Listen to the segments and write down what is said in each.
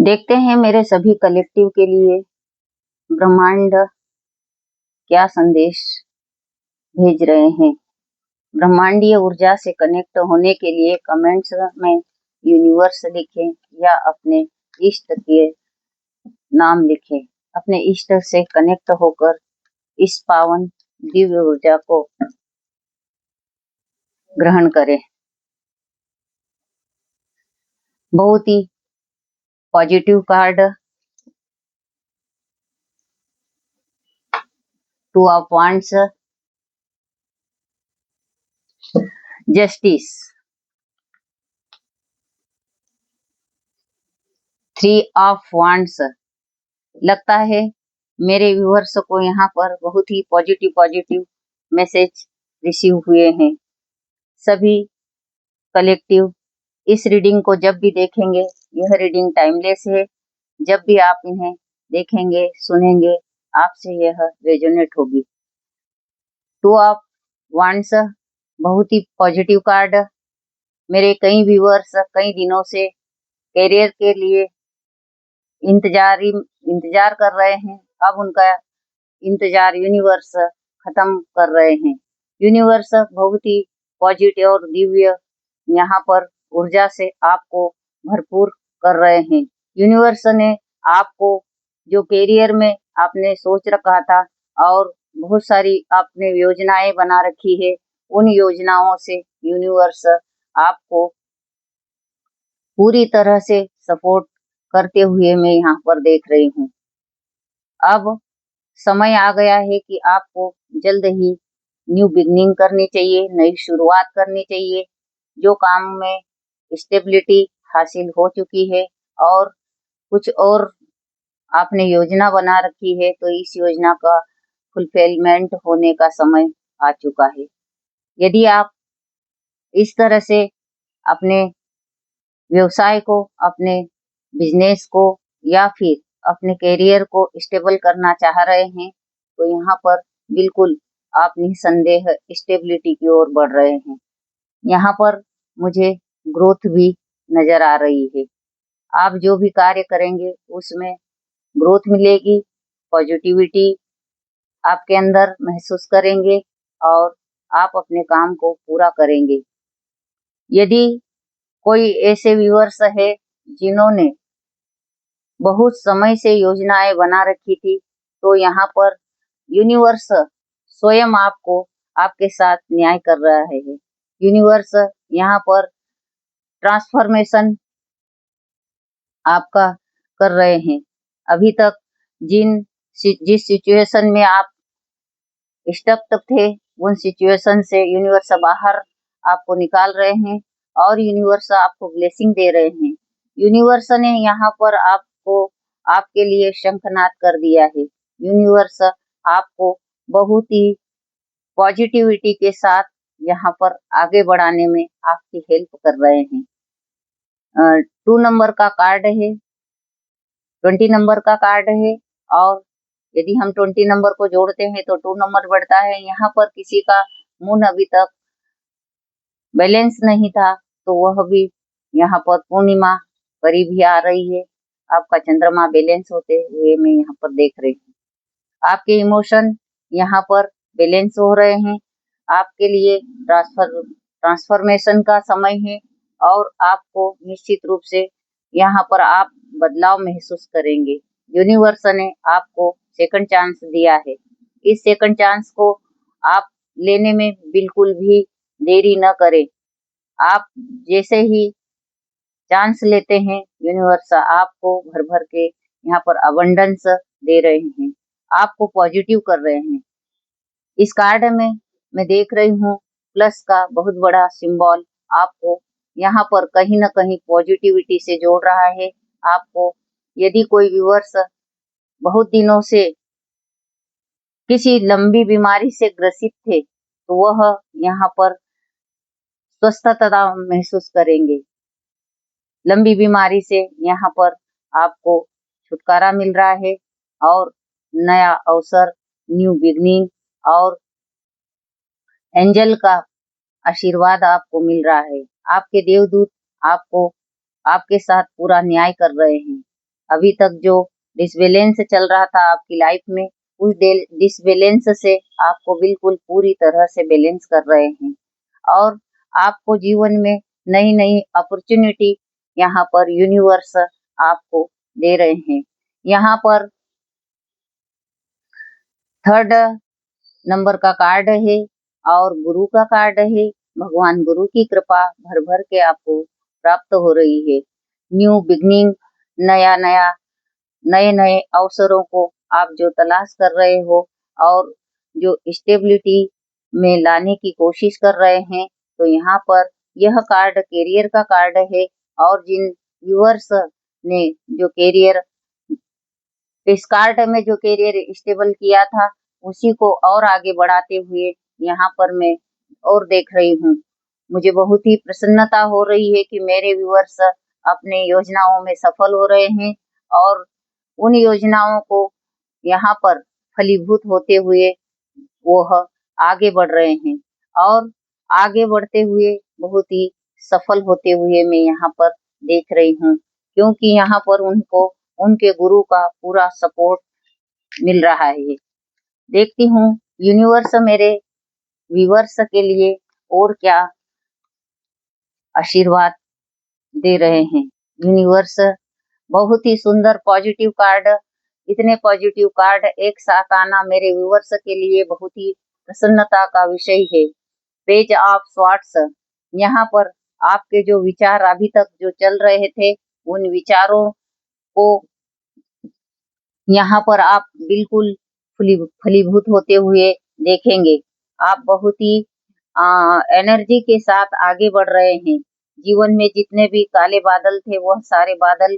देखते हैं मेरे सभी कलेक्टिव के लिए ब्रह्मांड क्या संदेश भेज रहे हैं। ब्रह्मांडीय ऊर्जा से कनेक्ट होने के लिए कमेंट्स में यूनिवर्स लिखें या अपने इष्ट के नाम लिखें। अपने इष्ट से कनेक्ट होकर इस पावन दिव्य ऊर्जा को ग्रहण करें। बहुत ही positive card, two of wands, justice, three of wands. लगता है मेरे व्यूअर्स को यहाँ पर बहुत ही पॉजिटिव मैसेज रिसीव हुए हैं। सभी कलेक्टिव इस रीडिंग को जब भी देखेंगे, यह रीडिंग टाइमलेस है। जब भी आप इन्हें देखेंगे, सुनेंगे, आपसे यह रेजोनेट होगी। टू ऑफ वांड्स बहुत ही पॉजिटिव कार्ड। मेरे कई व्यूअर्स कई दिनों से करियर के लिए इंतजार कर रहे हैं। अब उनका इंतजार यूनिवर्स खत्म कर रहे हैं। यूनिवर्स बहुत ही पॉजिटिव और दिव्य यहाँ पर ऊर्जा से आपको भरपूर कर रहे हैं। यूनिवर्स ने आपको जो करियर में आपने सोच रखा था और बहुत सारी आपने योजनाएं बना रखी है, उन योजनाओं से यूनिवर्स आपको पूरी तरह से सपोर्ट करते हुए मैं यहाँ पर देख रही हूँ। अब समय आ गया है कि आपको जल्द ही न्यू बिगनिंग करनी चाहिए, नई शुरुआत करनी चाहिए। जो काम में स्टेबिलिटी हासिल हो चुकी है और कुछ और आपने योजना बना रखी है, तो इस योजना का फुलफिलमेंट होने का समय आ चुका है। यदि आप इस तरह से अपने व्यवसाय को, अपने बिजनेस को या फिर अपने करियर को स्टेबल करना चाह रहे हैं, तो यहाँ पर बिल्कुल आप निसंदेह स्टेबिलिटी की ओर बढ़ रहे हैं। यहाँ पर मुझे ग्रोथ भी नजर आ रही है। आप जो भी कार्य करेंगे उसमें ग्रोथ मिलेगी, पॉजिटिविटी आपके अंदर महसूस करेंगे और आप अपने काम को पूरा करेंगे। यदि कोई ऐसे व्यूअर्स है जिन्होंने बहुत समय से योजनाएं बना रखी थी, तो यहाँ पर यूनिवर्स स्वयं आपको आपके साथ न्याय कर रहा है। यूनिवर्स यहाँ पर ट्रांसफॉर्मेशन आपका कर रहे हैं। अभी तक जिस सिचुएशन में आप स्टक थे, उन सिचुएशन से यूनिवर्स बाहर आपको निकाल रहे हैं और यूनिवर्स आपको ब्लेसिंग दे रहे हैं। यूनिवर्स ने यहाँ पर आपको आपके लिए शंखनाद कर दिया है। यूनिवर्स आपको बहुत ही पॉजिटिविटी के साथ यहाँ पर आगे बढ़ाने में आपकी हेल्प कर रहे हैं। 2 नंबर का कार्ड है, 20 नंबर का कार्ड है और यदि हम 20 नंबर को जोड़ते हैं तो 2 नंबर बढ़ता है। यहाँ पर किसी का मून अभी तक बैलेंस नहीं था, तो वह भी यहाँ पर पूर्णिमा करीब ही आ रही है। आपका चंद्रमा बैलेंस होते हुए मैं यहाँ पर देख रही हूँ। आपके इमोशन यहाँ पर बैलेंस हो रहे हैं। आपके लिए ट्रांसफॉर्मेशन का समय है और आपको निश्चित रूप से यहाँ पर आप बदलाव महसूस करेंगे। यूनिवर्स ने आपको सेकंड चांस दिया है। इस सेकंड चांस को आप लेने में बिल्कुल भी देरी न करें। आप जैसे ही चांस लेते हैं, यूनिवर्स आपको भर भर के यहाँ पर अबंडेंस दे रहे हैं, आपको पॉजिटिव कर रहे हैं। इस कार्ड में मैं देख रही हूँ प्लस का बहुत बड़ा सिंबल आपको यहाँ पर कहीं न कहीं पॉजिटिविटी से जोड़ रहा है। आपको यदि कोई व्यूअर्स बहुत दिनों से किसी लंबी बीमारी से ग्रसित थे, तो वह यहाँ पर स्वस्थता महसूस करेंगे। लंबी बीमारी से यहाँ पर आपको छुटकारा मिल रहा है और नया अवसर, न्यू बिगनिंग और एंजल का आशीर्वाद आपको मिल रहा है। आपके देवदूत आपको आपके साथ पूरा न्याय कर रहे हैं। अभी तक जो डिसबैलेंस चल रहा था आपकी लाइफ में, उस डिसबैलेंस से आपको बिल्कुल पूरी तरह से बैलेंस कर रहे हैं और आपको जीवन में नई नई अपॉर्चुनिटी यहाँ पर यूनिवर्स आपको दे रहे हैं। यहाँ पर 3rd नंबर का कार्ड है और गुरु का कार्ड है। भगवान गुरु की कृपा भर भर के आपको प्राप्त हो रही है। न्यू बिगनिंग, नए नए अवसरों को आप जो तलाश कर रहे हो और जो स्टेबिलिटी में लाने की कोशिश कर रहे हैं, तो यहाँ पर यह कार्ड कैरियर का कार्ड है और जिन व्यूअर्स ने जो कैरियर इस कार्ड में जो कैरियर स्टेबल किया था, उसी को और आगे बढ़ाते हुए यहाँ पर मैं और देख रही हूँ। मुझे बहुत ही प्रसन्नता हो रही है कि मेरे व्यूअर्स अपने योजनाओं में सफल हो रहे हैं और उन योजनाओं को यहाँ पर फलीभूत होते हुए वह आगे बढ़ रहे हैं और आगे बढ़ते हुए बहुत ही सफल होते हुए मैं यहाँ पर देख रही हूँ, क्योंकि यहाँ पर उनको उनके गुरु का पूरा सपोर्ट मिल रहा है। देखती हूँ यूनिवर्स मेरे व्यूअर्स के लिए और क्या आशीर्वाद दे रहे हैं। यूनिवर्स बहुत ही सुंदर पॉजिटिव कार्ड, इतने पॉजिटिव कार्ड एक साथ आना मेरे व्यूअर्स के लिए बहुत ही प्रसन्नता का विषय है। पेज ऑफ स्वॉर्ड्स, यहाँ पर आपके जो विचार अभी तक जो चल रहे थे, उन विचारों को यहाँ पर आप बिल्कुल फलीभूत होते हुए देखेंगे। आप बहुत ही एनर्जी के साथ आगे बढ़ रहे हैं। जीवन में जितने भी काले बादल थे, वह सारे बादल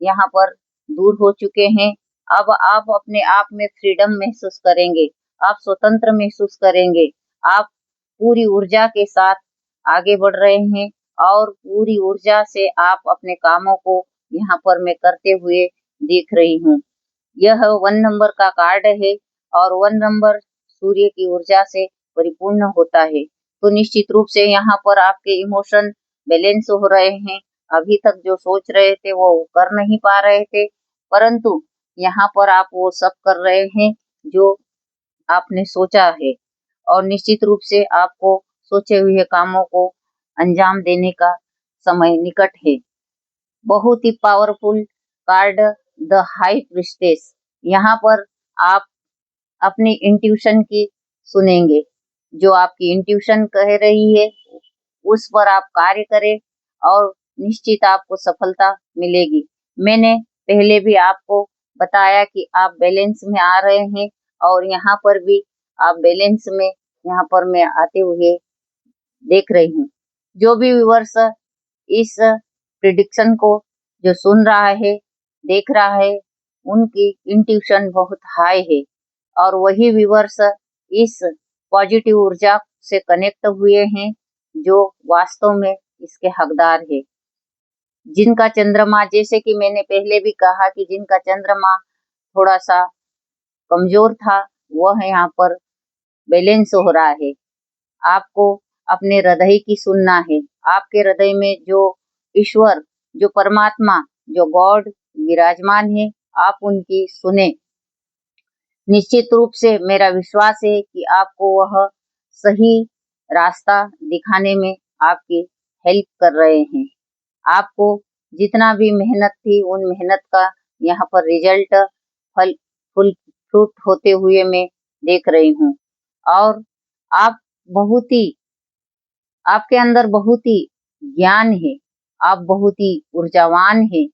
यहाँ पर दूर हो चुके हैं। अब आप अपने आप में फ्रीडम महसूस करेंगे, आप स्वतंत्र महसूस करेंगे। आप पूरी ऊर्जा के साथ आगे बढ़ रहे हैं और पूरी ऊर्जा से आप अपने कामों को यहाँ पर मैं करते हुए देख रही हूँ। यह 1 नंबर का कार्ड है और 1 नंबर सूर्य की ऊर्जा से परिपूर्ण होता है। तो निश्चित रूप से यहाँ पर आपके इमोशन बैलेंस हो रहे हैं। अभी तक जो सोच रहे थे वो कर नहीं पा रहे थे, परंतु यहाँ पर आप वो सब कर रहे हैं जो आपने सोचा है और निश्चित रूप से आपको सोचे हुए कामों को अंजाम देने का समय निकट है। बहुत ही powerful card the high priestess, यहाँ पर आप अपनी इंट्यूशन की सुनेंगे। जो आपकी इंट्यूशन कह रही है उस पर आप कार्य करें और निश्चित आपको सफलता मिलेगी। मैंने पहले भी आपको बताया कि आप बैलेंस में आ रहे हैं और यहाँ पर भी आप बैलेंस में यहाँ पर मैं आते हुए देख रही हूँ। जो भी व्यूअर्स इस प्रिडिक्शन को जो सुन रहा है, देख रहा है, उनकी इंट्यूशन बहुत हाई है और वही व्यूअर्स इस पॉजिटिव ऊर्जा से कनेक्ट हुए हैं जो वास्तव में इसके हकदार है। जिनका चंद्रमा, जैसे कि मैंने पहले भी कहा कि जिनका चंद्रमा थोड़ा सा कमजोर था, वह यहाँ पर बैलेंस हो रहा है। आपको अपने हृदय की सुनना है। आपके हृदय में जो ईश्वर, जो परमात्मा, जो गॉड विराजमान है, आप उनकी सुने। निश्चित रूप से मेरा विश्वास है कि आपको वह सही रास्ता दिखाने में आपकी हेल्प कर रहे हैं। आपको जितना भी मेहनत थी, उन मेहनत का यहाँ पर रिजल्ट फल फुल फ्रूट होते हुए मैं देख रही हूँ और आप बहुत ही आपके अंदर बहुत ही ज्ञान है, आप बहुत ही ऊर्जावान है।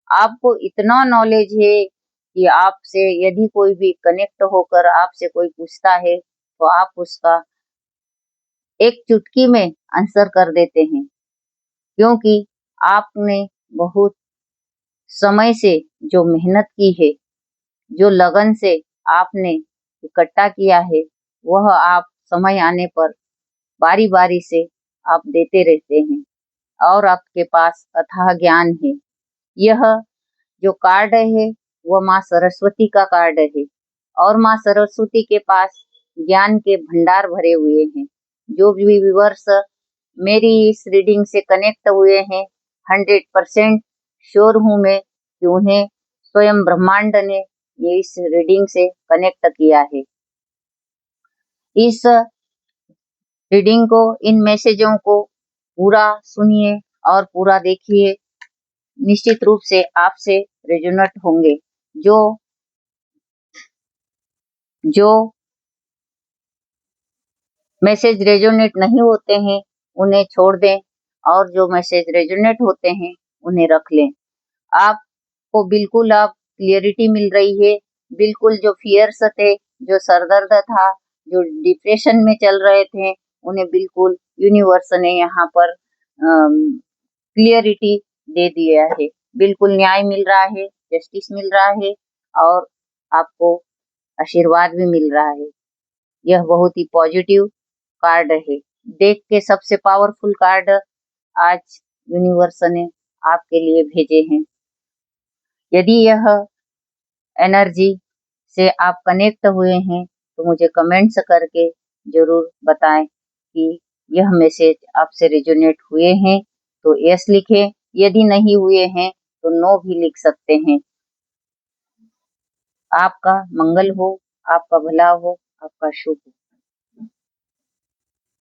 आपको इतना नॉलेज है कि आपसे यदि कोई भी कनेक्ट होकर आपसे कोई पूछता है, तो आप उसका एक चुटकी में आंसर कर देते हैं, क्योंकि आपने बहुत समय से जो मेहनत की है, जो लगन से आपने इकट्ठा किया है, वह आप समय आने पर बारी-बारी से आप देते रहते हैं और आपके पास अथाह ज्ञान है। यह जो कार्ड है, वह माँ सरस्वती का कार्ड है और माँ सरस्वती के पास ज्ञान के भंडार भरे हुए हैं। जो भी व्यूअर्स मेरी इस रीडिंग से कनेक्ट हुए हैं, 100% श्योर हूँ मैं कि उन्हें स्वयं ब्रह्मांड ने ये इस रीडिंग से कनेक्ट किया है। इस रीडिंग को, इन मैसेजों को पूरा सुनिए और पूरा देखिए। निश्चित रूप से आपसे रेजोनेट होंगे। जो मैसेज रेजोनेट नहीं होते हैं उन्हें छोड़ दें और जो मैसेज रेजोनेट होते हैं उन्हें रख लें। आपको बिल्कुल अब क्लियरिटी मिल रही है। बिल्कुल जो फियर्स थे, जो सरदर्द था, जो डिप्रेशन में चल रहे थे, उन्हें बिल्कुल यूनिवर्स ने यहाँ पर क्लियरिटी दे दिया है। बिल्कुल न्याय मिल रहा है, जस्टिस मिल रहा है और आपको आशीर्वाद भी मिल रहा है। यह बहुत ही पॉजिटिव कार्ड है। डेक के सबसे पावरफुल कार्ड आज यूनिवर्स ने आपके लिए भेजे हैं। यदि यह एनर्जी से आप कनेक्ट हुए हैं तो मुझे कमेंट्स करके जरूर बताएं कि यह मैसेज आपसे रेजोनेट हुए हैं तो यस लिखें, यदि नहीं हुए हैं तो नो भी लिख सकते हैं। आपका मंगल हो, आपका भला हो, आपका शुभ हो।